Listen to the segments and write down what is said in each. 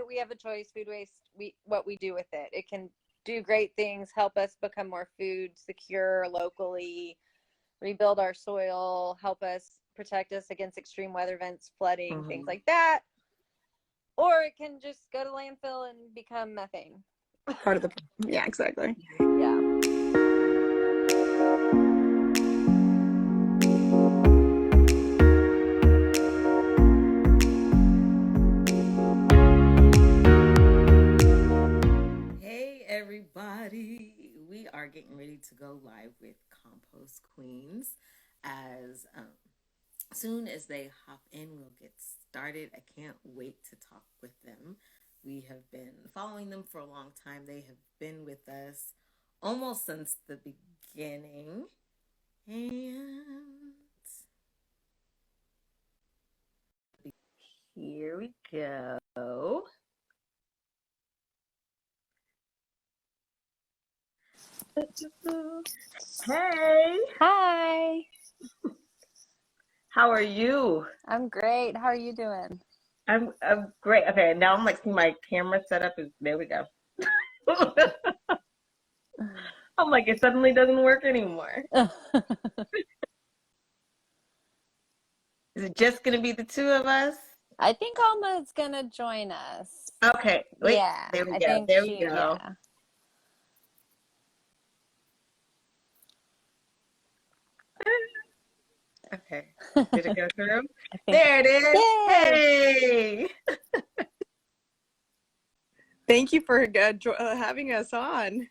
we have a choice. Food waste, what we do with it. It can do great things, help us become more food secure locally, rebuild our soil, help us protect us against extreme weather events, flooding, things like that. Or it can just go to landfill and become methane. Part of the, yeah, exactly. Yeah. Hey everybody, we are getting ready to go live with Compost Queens. As soon as they hop in, we'll get started. I can't wait to talk with them. We have been following them for a long time. They have been with us almost since the beginning. And here we go. Hey. Hi. How are you? I'm great. How are you doing? I'm great. Okay, now I'm like seeing my camera set up. There we go. I'm like, it suddenly doesn't work anymore. Is it just gonna be the two of us? I think Alma's gonna join us. Okay, wait. Yeah, There we I go. think There we go. Yeah. Okay. Did it go through? There it is. Yay! Hey. Thank you for having us on.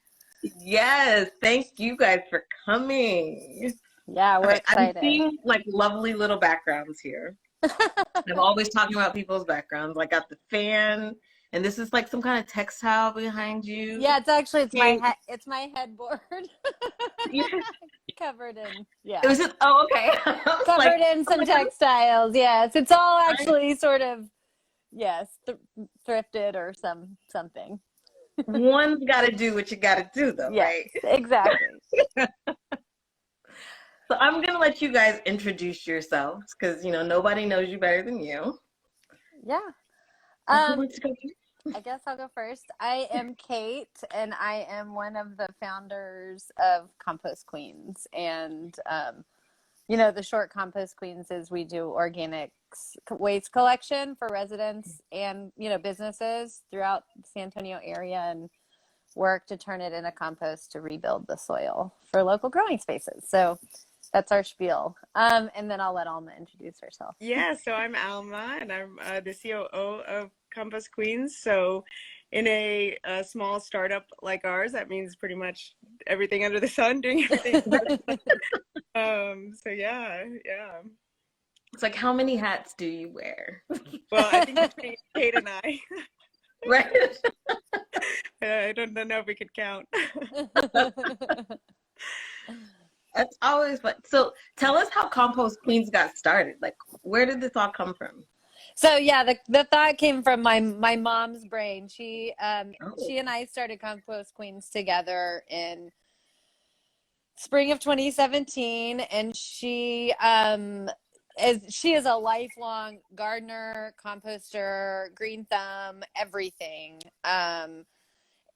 Yes. Thank you guys for coming. Yeah, we're excited. I'm seeing like lovely little backgrounds here. I'm always talking about people's backgrounds. I got the fan, and this is like some kind of textile behind you. Yeah, it's my headboard. Yeah. Covered in It was just okay. Covered in some textiles. Yes, it's all actually sort of thrifted or something. One's got to do what you got to do, though, right? Exactly. So I'm gonna let you guys introduce yourselves because nobody knows you better than you. Yeah. Who wants to go? I guess I'll go first. I am Kate, and I am one of the founders of Compost Queens. And, the short Compost Queens is we do organic waste collection for residents and, businesses throughout the San Antonio area and work to turn it into compost to rebuild the soil for local growing spaces. So that's our spiel. And then I'll let Alma introduce herself. Yeah, so I'm Alma, and I'm the COO of Compost Queens. So in a small startup like ours, that means pretty much everything under the sun, doing everything. So yeah. It's like, how many hats do you wear? Well, I think between Kate and I. Right? I don't know if we could count. That's always fun. So tell us how Compost Queens got started. Like, where did this all come from? So yeah, the thought came from my mom's brain. She and I started Compost Queens together in spring of 2017, and she is a lifelong gardener, composter, green thumb, everything.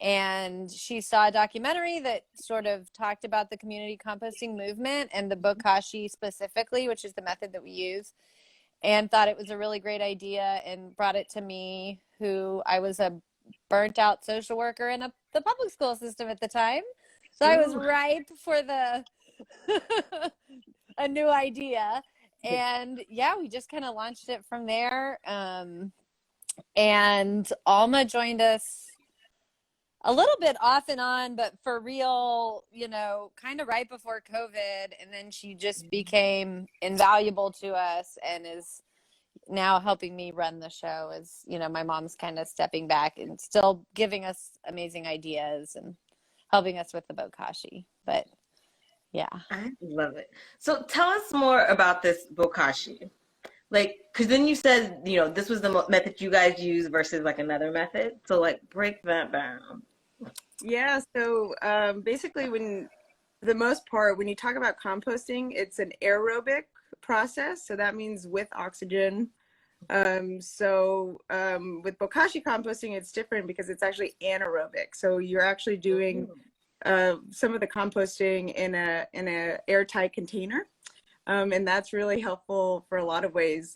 And she saw a documentary that sort of talked about the community composting movement and the bokashi specifically, which is the method that we use, and thought it was a really great idea and brought it to me, who I was a burnt out social worker in the public school system at the time. So I was ripe for a new idea. And yeah, we just kind of launched it from there. And Alma joined us a little bit off and on, but for real, kind of right before COVID. And then she just became invaluable to us and is now helping me run the show as, my mom's kind of stepping back and still giving us amazing ideas and helping us with the bokashi. But yeah. I love it. So tell us more about this bokashi. Like, because then you said, this was the method you guys use versus like another method. So like, break that down. Yeah, so basically when you talk about composting, it's an aerobic process. So that means with oxygen, With bokashi composting, it's different because it's actually anaerobic. So you're actually doing some of the composting in a airtight container, and that's really helpful for a lot of ways.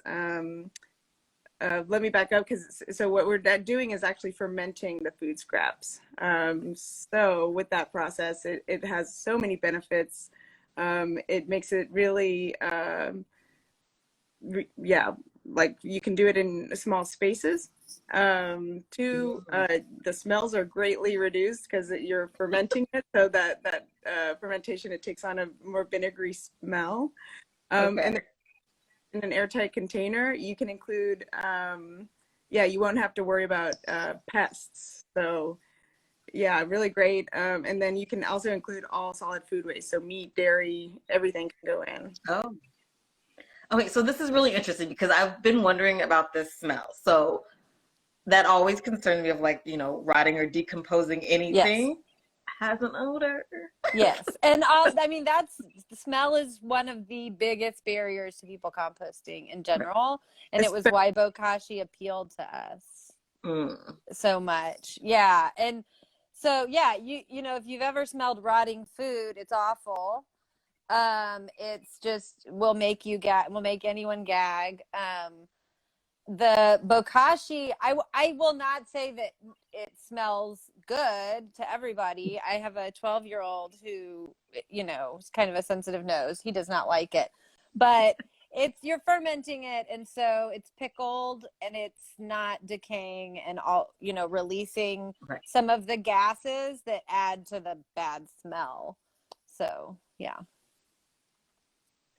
Let me back up so what we're doing is actually fermenting the food scraps. So with that process, it has so many benefits. It makes it really, yeah, like you can do it in small spaces. Two, the smells are greatly reduced because you're fermenting it. So that fermentation, it takes on a more vinegary smell. And in an airtight container, you can include, you won't have to worry about pests. So yeah, really great. And then you can also include all solid food waste. So meat, dairy, everything can go in. Oh, okay. So this is really interesting because I've been wondering about this smell. So that always concerned me of like, rotting or decomposing anything. Yes. Has an odor. Yes. And I mean, the smell is one of the biggest barriers to people composting in general. And it was why bokashi appealed to us so much. Yeah. And so, yeah, you know, if you've ever smelled rotting food, it's awful. It's just, will make anyone gag. The bokashi, I will not say that it smells good to everybody. I have a 12-year-old who, is kind of a sensitive nose. He does not like it, but you're fermenting it. And so it's pickled and it's not decaying and all, releasing some of the gases that add to the bad smell. So, yeah.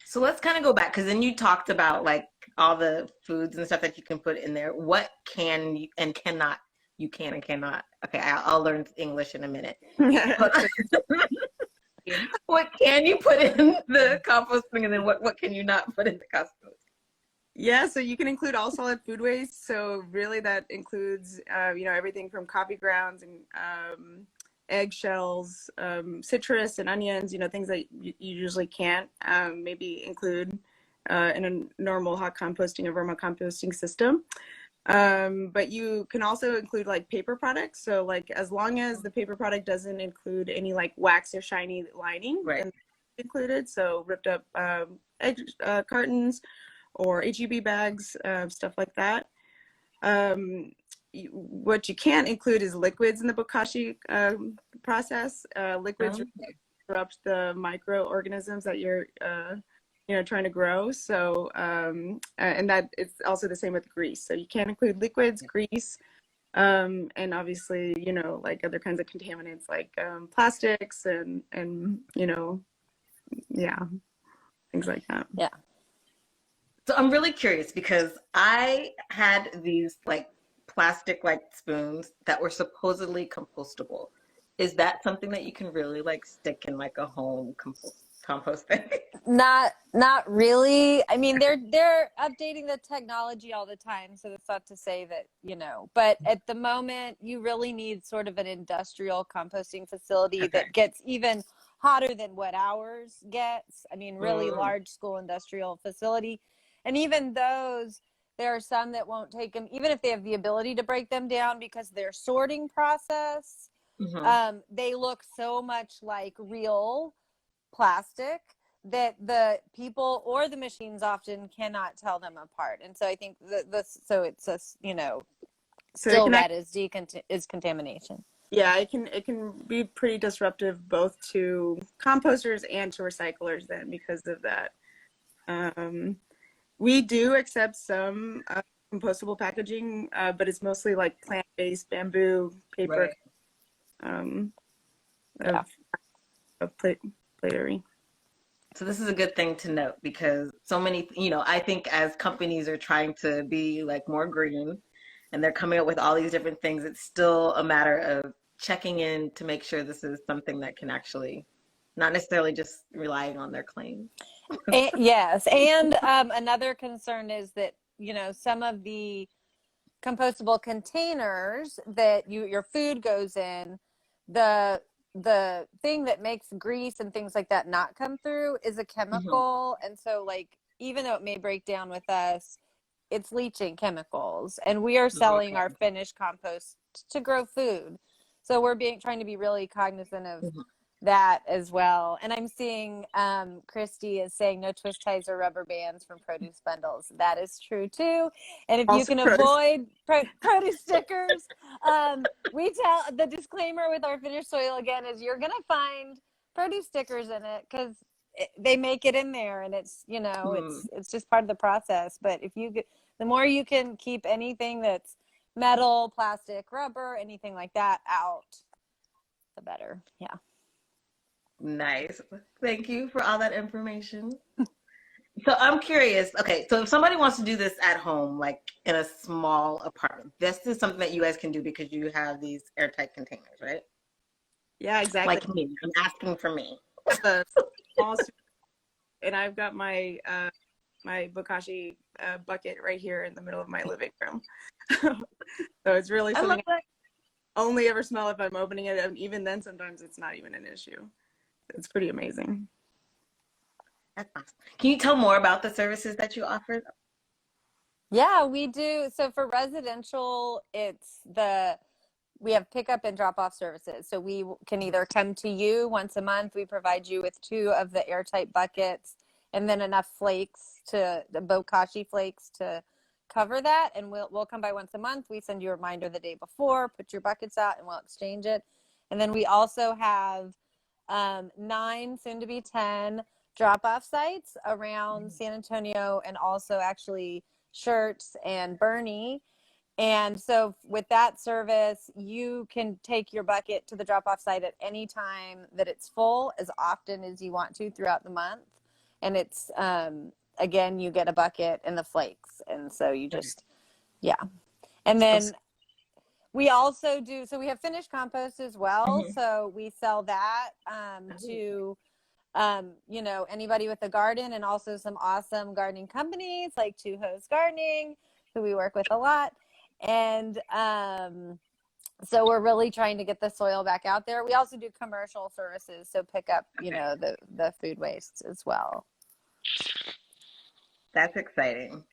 So let's kind of go back because then you talked about like all the foods and stuff that you can put in there. What can you and cannot, you can and cannot. Okay, I'll learn English in a minute. What can you put in the composting and then what can you not put in the compost? Yeah, so you can include all solid food waste. So really that includes, everything from coffee grounds and eggshells, citrus and onions, things that you usually can't maybe include in a normal hot composting or vermicomposting system. But you can also include like paper products. So like as long as the paper product doesn't include any like wax or shiny lining, then included. So ripped up egg cartons or HEB bags, stuff like that. What you can't include is liquids in the bokashi process. Liquids disrupt the microorganisms that you're trying to grow. So and that it's also the same with grease. So you can't include liquids, grease, and obviously like other kinds of contaminants like plastics and things like that. Yeah. So I'm really curious because I had these like plastic like spoons that were supposedly compostable. Is that something that you can really like stick in like a home compost thing? Not really. I mean, they're updating the technology all the time, so that's not to say that, but at the moment you really need sort of an industrial composting facility that gets even hotter than what ours gets. I mean, really large school industrial facility. And even those, there are some that won't take them, even if they have the ability to break them down because their sorting process, they look so much like real plastic that the people or the machines often cannot tell them apart. And so I think so it's a, still that is contamination. Yeah, it can be pretty disruptive both to composters and to recyclers then because of that. We do accept some compostable packaging, but it's mostly like plant-based bamboo, paper, of platery. So this is a good thing to note because so many, I think as companies are trying to be like more green and they're coming up with all these different things, it's still a matter of checking in to make sure this is something that can actually not necessarily just relying on their claims. Yes. And another concern is that, some of the compostable containers that your food goes in, the thing that makes grease and things like that not come through is a chemical. And so like, even though it may break down with us, it's leaching chemicals, and we are selling our finished compost to grow food. So we're trying to be really cognizant of that as well. And I'm seeing Christy is saying no twist ties or rubber bands from produce bundles. That is true too. And if you can avoid produce stickers, we tell the disclaimer with our finished soil again is you're going to find produce stickers in it because they make it in there, and it's, you know, it's just part of the process. But if you the more you can keep anything that's metal, plastic, rubber, anything like that out, the better. Yeah. Nice. Thank you for all that information. So I'm curious. Okay, so if somebody wants to do this at home, like in a small apartment, this is something that you guys can do because you have these airtight containers, right? Yeah, exactly. Like me. I'm asking for me. And I've got my my bokashi bucket right here in the middle of my living room. So it's really something I only ever smell if I'm opening it, and even then sometimes it's not even an issue. It's pretty amazing. That's awesome. Can you tell more about the services that you offer? Yeah, we do. So for residential, we have pickup and drop off services. So we can either come to you once a month. We provide you with 2 of the airtight buckets and then enough flakes the bokashi flakes to cover that. And we'll come by once a month. We send you a reminder the day before, put your buckets out, and we'll exchange it. And then we also have 9, soon to be 10 drop off sites around San Antonio, and also actually Shirts and Bernie. And so with that service, you can take your bucket to the drop-off site at any time that it's full, as often as you want to throughout the month. And it's, again, you get a bucket and the flakes. And so you just, yeah. And then we also do, so we have finished compost as well. So we sell that to, you know, anybody with a garden, and also some awesome gardening companies like Two Hose Gardening, who we work with a lot. And so we're really trying to get the soil back out there. We also do commercial services, so pick up, you know, the food waste as well. That's exciting.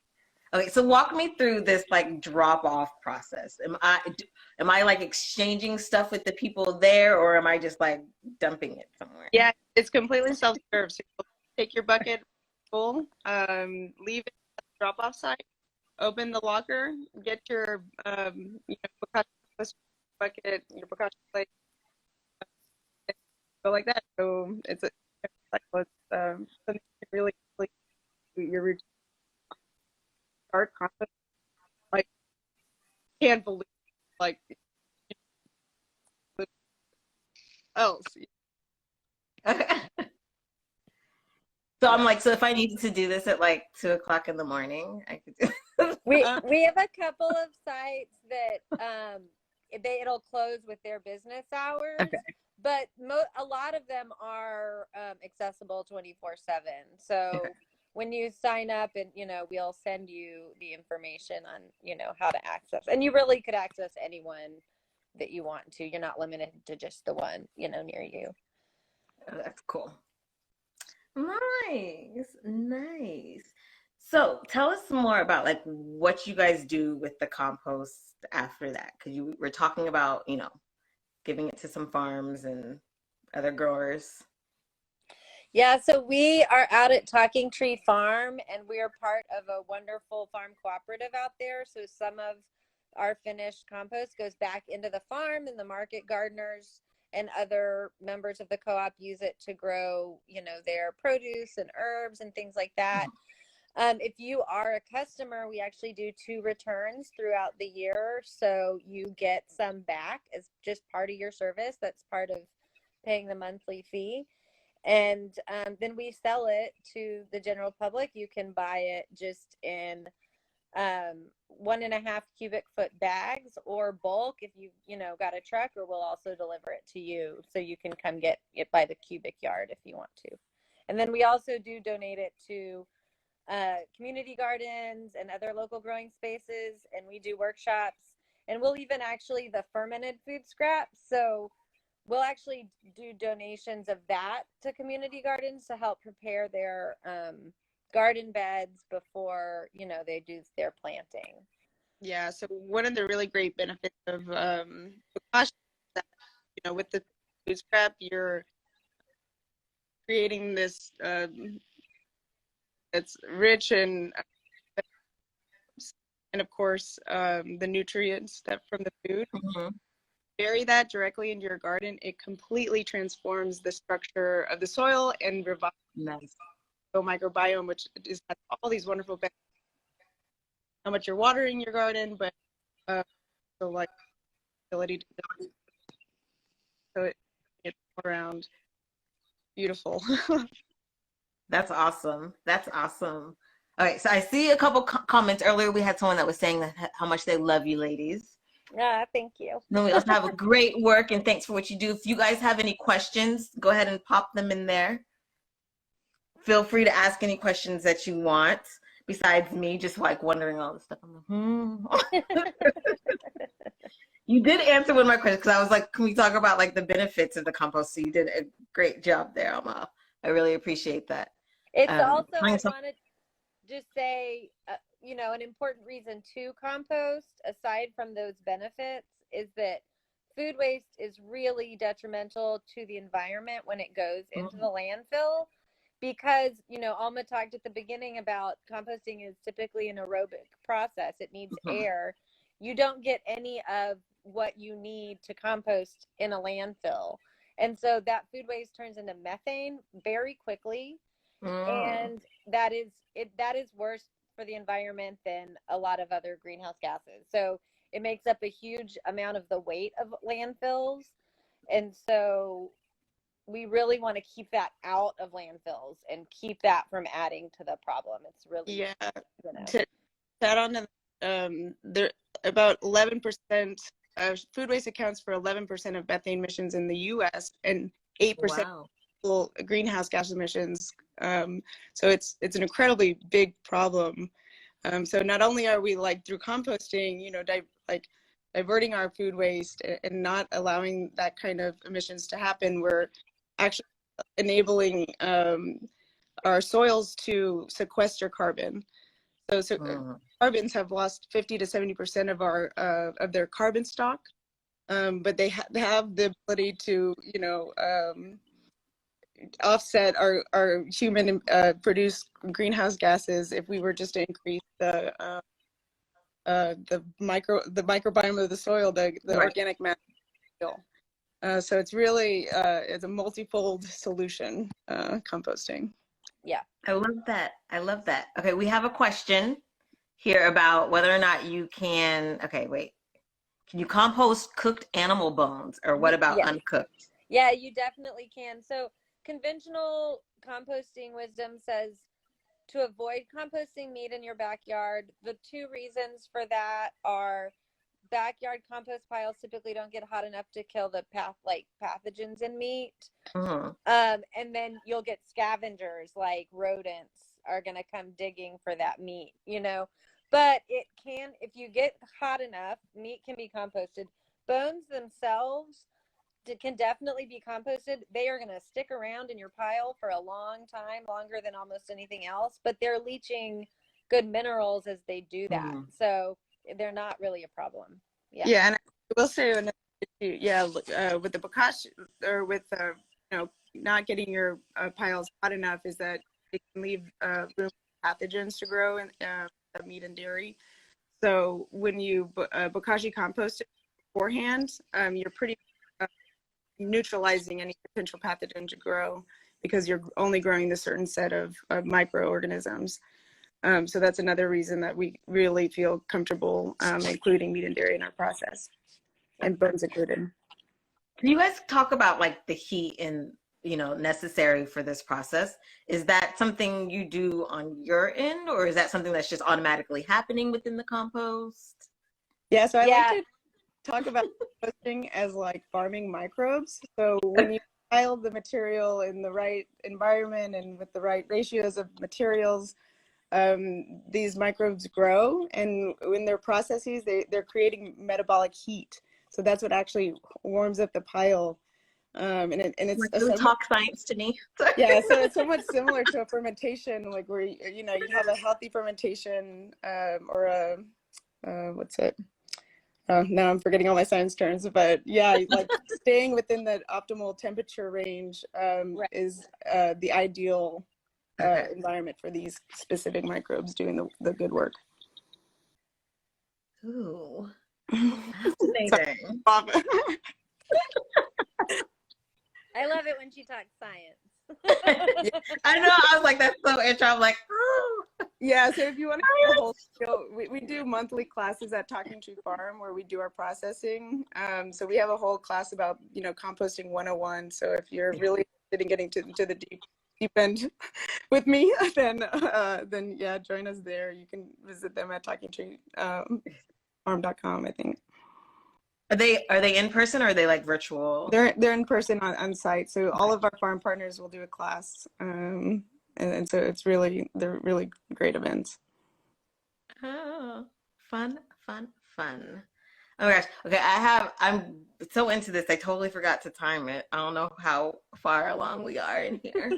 Okay, so walk me through this like drop off process. Am I like exchanging stuff with the people there, or am I just like dumping it somewhere? Yeah, it's completely self-serve. So you'll take your bucket full, leave it at the drop off site, open the locker, get your you know, bokashi bucket, your bokashi plate, go like that. So it's something really your routine. Start compost, like, can't believe, like, else. So I'm like, so if I needed to do this at like 2 o'clock in the morning, I could do We have a couple of sites that it'll close with their business hours, but a lot of them are accessible 24/7. So when you sign up, and, you know, we'll send you the information on, you know, how to access, and you really could access anyone that you want to. You're not limited to just the one, you know, near you. Oh, that's cool. Nice. So tell us more about like what you guys do with the compost after that, because you were talking about, you know, giving it to some farms and other growers. Yeah, so we are out at Talking Tree Farm, and we are part of a wonderful farm cooperative out there. So some of our finished compost goes back into the farm, and the market gardeners and other members of the co-op use it to grow, you know, their produce and herbs and things like that. If you are a customer, we actually do 2 returns throughout the year. So you get some back as just part of your service. That's part of paying the monthly fee. And then we sell it to the general public. You can buy it just in 1.5 cubic foot bags, or bulk if you know, got a truck, or we'll also deliver it to you. So you can come get it by the cubic yard if you want to. And then we also do donate it to community gardens and other local growing spaces. And we do workshops, and we'll even actually the fermented food scraps. So we'll actually do donations of that to community gardens to help prepare their garden beds before, they do their planting. Yeah, so one of the really great benefits of bokashi is that, with the food scrap, you're creating this that's rich and of course the nutrients that from the food. Mm-hmm. Bury that directly into your garden, it completely transforms the structure of the soil and revives Nice. the microbiome, which has all these wonderful benefits. How much you're watering your garden, but so like ability to so it's all around beautiful. That's awesome. That's awesome. All right, so I see a couple comments earlier. We had someone that was saying that how much they love you, ladies. Thank you. Then we also have a great work and thanks for what you do. If you guys have any questions, go ahead and pop them in there. Feel free to ask any questions that you want. Besides me, just like wondering all this stuff. I'm like, You did answer one of my questions because I was like, can we talk about like the benefits of the compost? So you did a great job there, Alma. I really appreciate that. It's also, I want to just say, an important reason to compost, aside from those benefits, is that food waste is really detrimental to the environment when it goes into the landfill. Because, Alma talked at the beginning about composting is typically an aerobic process. It needs air. You don't get any of what you need to compost in a landfill. And so that food waste turns into methane very quickly. And that is worse for the environment than a lot of other greenhouse gases. So it makes up a huge amount of the weight of landfills. And so we really want to keep that out of landfills and keep that from adding to the problem. It's really, To add on to there about 11% food waste accounts for 11% of methane emissions in the U.S. and 8% greenhouse gas emissions. So it's an incredibly big problem. So not only are we through composting, diverting our food waste and not allowing that kind of emissions to happen, we're actually enabling our soils to sequester carbon. So carbons have lost 50 to 70% of their carbon stock, but they have the ability to offset our human produced greenhouse gases if we were just to increase the microbiome of the soil, the organic matter. So it's really it's a multifold solution, composting. Yeah. I love that. I love that. Okay, we have a question here about whether or not you can, can you compost cooked animal bones, or what about uncooked? Yeah, you definitely can. So conventional composting wisdom says to avoid composting meat in your backyard. The two reasons for that are backyard compost piles typically don't get hot enough to kill the pathogens in meat. And then you'll get scavengers like rodents are going to come digging for that meat, but it can, if you get hot enough, meat can be composted. Bones themselves can definitely be composted. They are going to stick around in your pile for a long time, longer than almost anything else, but they're leaching good minerals as they do that. So they're not really a problem. Yeah, and I will say another issue, with the bokashi, or with not getting your piles hot enough, is that it can leave room for pathogens to grow in meat and dairy. So when you bokashi compost it beforehand, you're pretty neutralizing any potential pathogen to grow, because you're only growing the certain set of microorganisms. So that's another reason that we really feel comfortable including meat and dairy in our process, and bones included. Can you guys talk about the heat and necessary for this process? Is that something you do on your end, or is that something that's just automatically happening within the compost? Yeah, so I like to talk about composting as farming microbes. So when you pile the material in the right environment and with the right ratios of materials, these microbes grow, and in their processes, they're creating metabolic heat. So that's what actually warms up the pile. And it's Like, really talk science to me. yeah, so it's somewhat similar to a fermentation, like where you have a healthy fermentation, or a what's it? Oh, now I'm forgetting all my science terms, but yeah, like staying within that optimal temperature range Right. is the ideal environment for these specific microbes doing the good work. Ooh, Sorry. fascinating. I love it when she talks science. I know. I was like, that's so interesting. I'm like, oh. Yeah, so if you want to get the whole skill, we do monthly classes at Talking Tree Farm where we do our processing. So we have a whole class about, composting 101. So if you're really interested in getting to the deep end with me, then yeah, join us there. You can visit them at talkingtreefarm.com, I think. Are they in person or are they like virtual? They're in person on site. So all of our farm partners will do a class. And so they're really great events. Oh, fun. Oh my gosh. Okay, I'm so into this. I totally forgot to time it. I don't know how far along we are in here.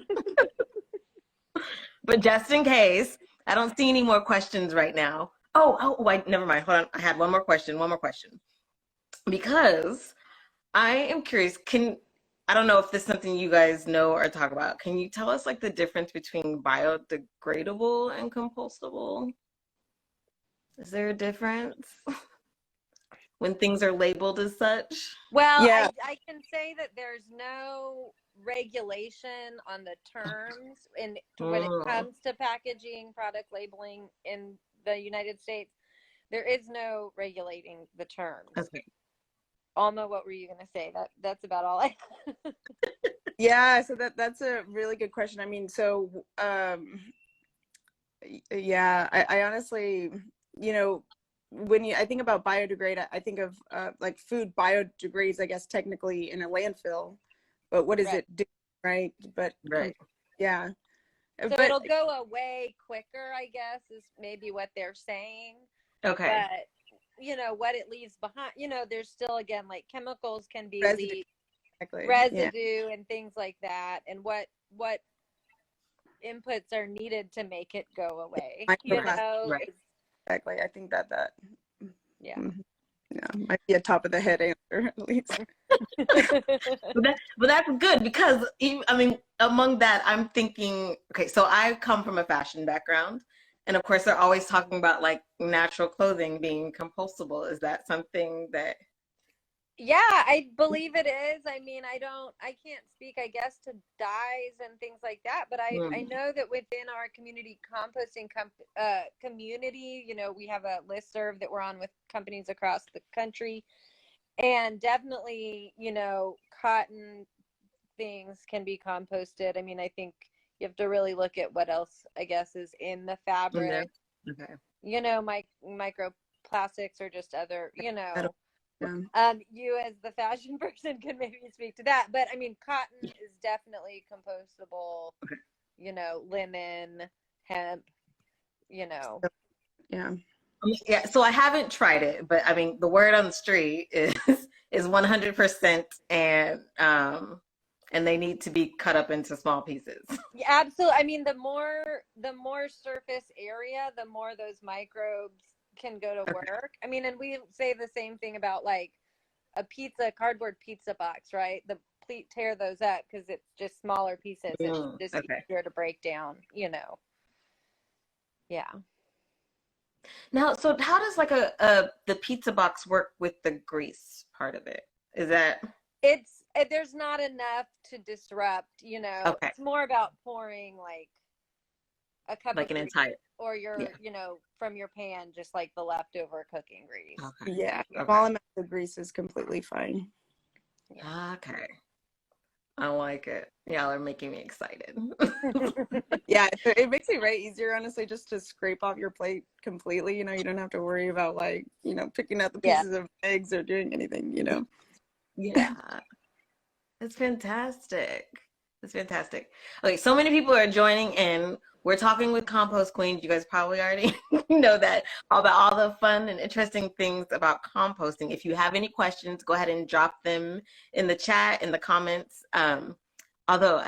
But just in case, I don't see any more questions right now. Never mind. Hold on. I had one more question. Because I am curious, I don't know if this is something you guys know or talk about. Can you tell us like the difference between biodegradable and compostable? Is there a difference when things are labeled as such? Well, Yeah. I can say that there's no regulation on the terms when it comes to packaging, product labeling in the United States. There is no regulating the terms. Okay. Alma, what were you going to say? That's about all I. Yeah, so that's a really good question. I mean, so yeah, I honestly, when I think about biodegrade, I think of like food biodegrades, I guess technically in a landfill, but what does it do, right? But Right. Yeah. So but it'll go away quicker, I guess, is maybe what they're saying. Okay. But what it leaves behind, there's still, again, like chemicals can be residue, residue and things like that, and what inputs are needed to make it go away. Right. Exactly. I think that yeah. Might be a top of the head answer at least. But that's good because I mean, among that, I'm thinking, okay, so I come from a fashion background, and of course, they're always talking about like natural clothing being compostable. Is that something that? Yeah, I believe it is. I mean, I can't speak, I guess, to dyes and things like that, but I know that within our community composting community, we have a listserv that we're on with companies across the country, and definitely, cotton things can be composted. I mean, I think you have to really look at what else, I guess, is in the fabric. Okay. Microplastics or just other, Yeah. You as the fashion person can maybe speak to that, but I mean, cotton is definitely compostable. Linen, hemp. Yeah. Yeah. So I haven't tried it, but I mean, the word on the street is 100%, and they need to be cut up into small pieces. Yeah, absolutely. I mean, the more surface area, the more those microbes can go to work. I mean, and we say the same thing about like a cardboard pizza box, right? Tear those up because it's just smaller pieces. It's just easier to break down, Yeah. Now, so how does like the pizza box work with the grease part of it? Is that? There's not enough to disrupt, Okay. It's more about pouring like a cup like of an grease, entire, or your, from your pan, just like the leftover cooking grease. Okay. Yeah. Small amounts of grease is completely fine. Yeah. Okay. I like it. Y'all are making me excited. Yeah, it makes it way easier, honestly, just to scrape off your plate completely. You don't have to worry about like, picking out the pieces of eggs or doing anything, Yeah. It's fantastic. Okay, so many people are joining in. we're talking with Compost Queens. You guys probably already know that, about all the fun and interesting things about composting. If you have any questions, go ahead and drop them in the chat, in the comments. Although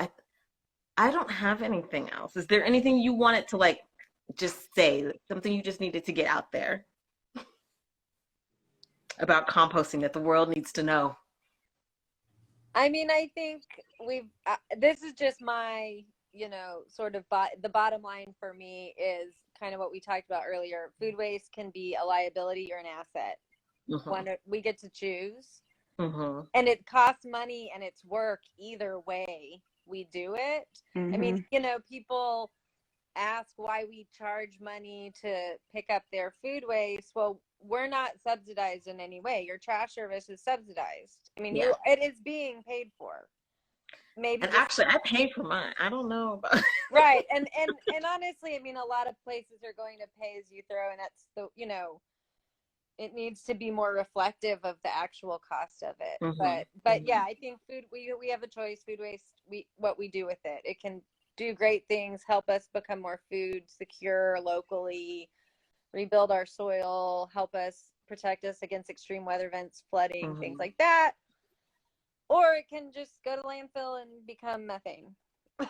I don't have anything else. Is there anything you wanted to like just say, something you just needed to get out there about composting that the world needs to know? I mean, I think this is just my, sort of the bottom line for me is kind of what we talked about earlier. Food waste can be a liability or an asset when we get to choose. And it costs money and it's work either way we do it. I mean, people ask why we charge money to pick up their food waste. Well, we're not subsidized in any way. Your trash service is subsidized. I mean, it is being paid for. Maybe actually, I paid for mine. I don't know about right. And honestly, I mean, a lot of places are going to pay as you throw, and that's it needs to be more reflective of the actual cost of it. But yeah, I think food, we have a choice. Food waste, what we do with it. It can do great things, help us become more food secure locally, rebuild our soil, help us protect us against extreme weather events, flooding, things like that. Or it can just go to landfill and become methane.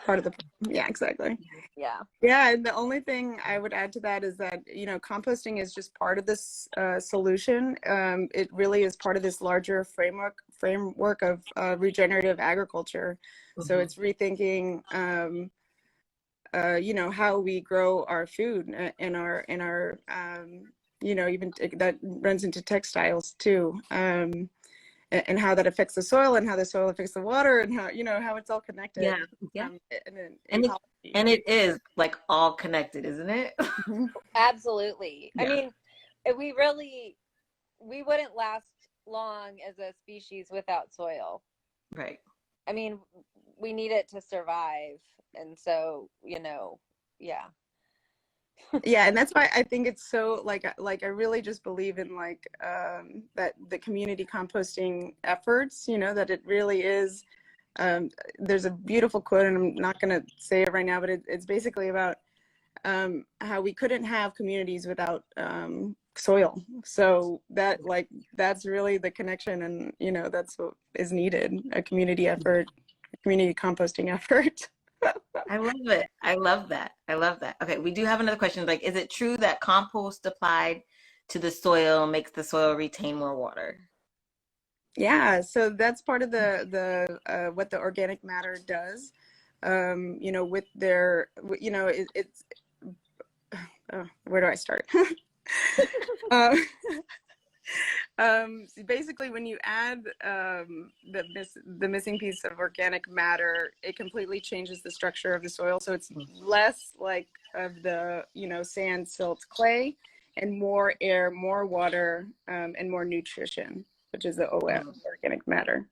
Part of the, yeah, exactly. Yeah. And the only thing I would add to that is that, composting is just part of this solution. It really is part of this larger framework of regenerative agriculture. So it's rethinking, how we grow our food in our even that runs into textiles too. And how that affects the soil, and how the soil affects the water, and how it's all connected. And it is like all connected, isn't it? Absolutely. I mean, we wouldn't last long as a species without soil. Right. I mean, we need it to survive, and so yeah. Yeah, and that's why I think it's so like I really just believe in that the community composting efforts, that it really is. There's a beautiful quote, and I'm not going to say it right now, but it's basically about how we couldn't have communities without soil. So that's really the connection, and that's what is needed: a community effort, a community composting effort. I love it. I love that. Okay, we do have another question. Like, is it true that compost applied to the soil makes the soil retain more water? Yeah, so that's part of the what the organic matter does. With their, it's where do I start? So basically, when you add the missing piece of organic matter, it completely changes the structure of the soil. So it's less like of the sand, silt, clay, and more air, more water, and more nutrition, which is the OM, organic matter.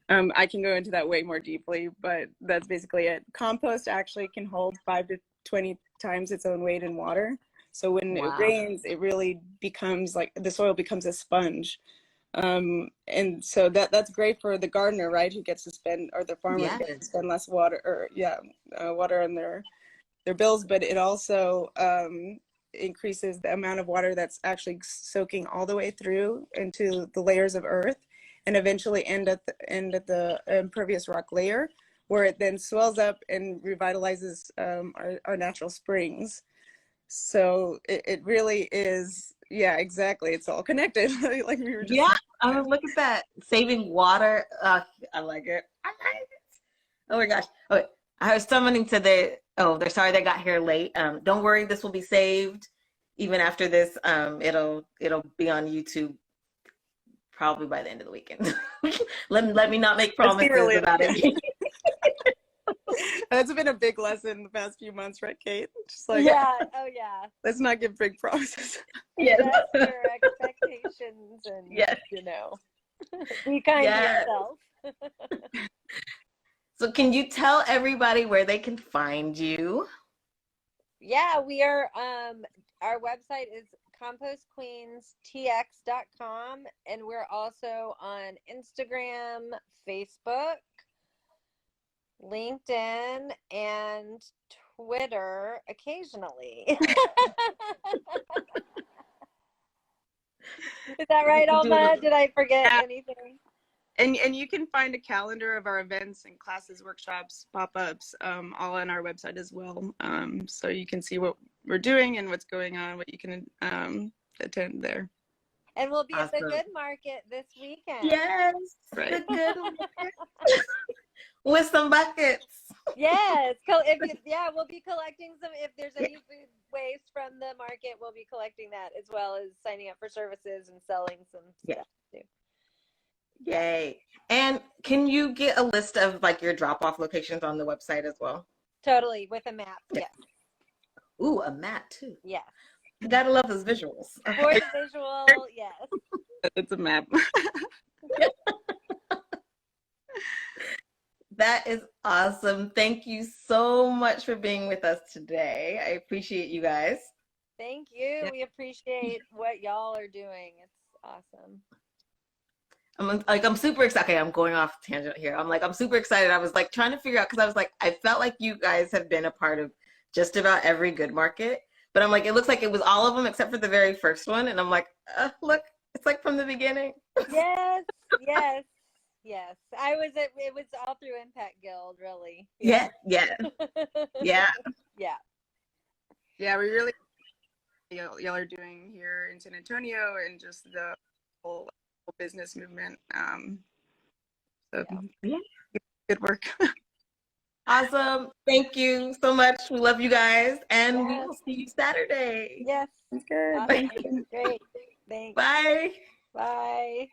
I can go into that way more deeply, but that's basically it. Compost actually can hold 5 to 20 times its own weight in water. So when it rains, it really becomes like the soil becomes a sponge. And so that's great for the gardener, right? Who gets to spend, or the farmer who gets to spend less water, or water on their bills. But it also increases the amount of water that's actually soaking all the way through into the layers of earth, and eventually end at the impervious rock layer, where it then swells up and revitalizes our natural springs. So it really is, yeah, exactly. It's all connected. Like we were just look at that. Saving water. I like it. Oh my gosh. Okay. I was summoning to they're sorry they got here late. Don't worry, this will be saved even after this. It'll be on YouTube probably by the end of the weekend. let me not make promises about it. That's been a big lesson the past few months, right, Kate? Just oh yeah. Let's not give big promises. Yes. Set your expectations and be kind to yourself. So can you tell everybody where they can find you? Yeah, we are our website is compostqueenstx.com, and we're also on Instagram, Facebook, LinkedIn, and Twitter occasionally. Is that right, Alma? Did I forget anything? And you can find a calendar of our events and classes, workshops, pop-ups, all on our website as well. So you can see what we're doing and what's going on, what you can attend there. And we'll be at the Good Market this weekend. Yes, right. The Good Market. With some buckets. Yes. We'll be collecting some. If there's any food waste from the market, we'll be collecting that, as well as signing up for services and selling some stuff too. Yay. And can you get a list of like your drop-off locations on the website as well? Totally, with a map. Yes. Ooh, a map too. Yes. You gotta love those visuals. For the visual, yes. It's a map. That is awesome. Thank you so much for being with us today. I appreciate you guys. Thank you. We appreciate what y'all are doing. It's awesome. I'm super excited. Okay, I'm going off tangent here. I'm super excited. I was like trying to figure out, because I was like, I felt like you guys have been a part of just about every Good Market, but I'm like, it looks like it was all of them except for the very first one. And I'm like, look, it's like from the beginning. Yes, yes, yes. It was all through Impact Guild, really. Yeah. Yeah, we really, y'all are doing here in San Antonio, and just the whole business movement. So yeah, good work. Awesome. Thank you so much. We love you guys, and we Yes. will see you Saturday. Yes. That's good. Awesome. Great. Thanks. Bye. Bye.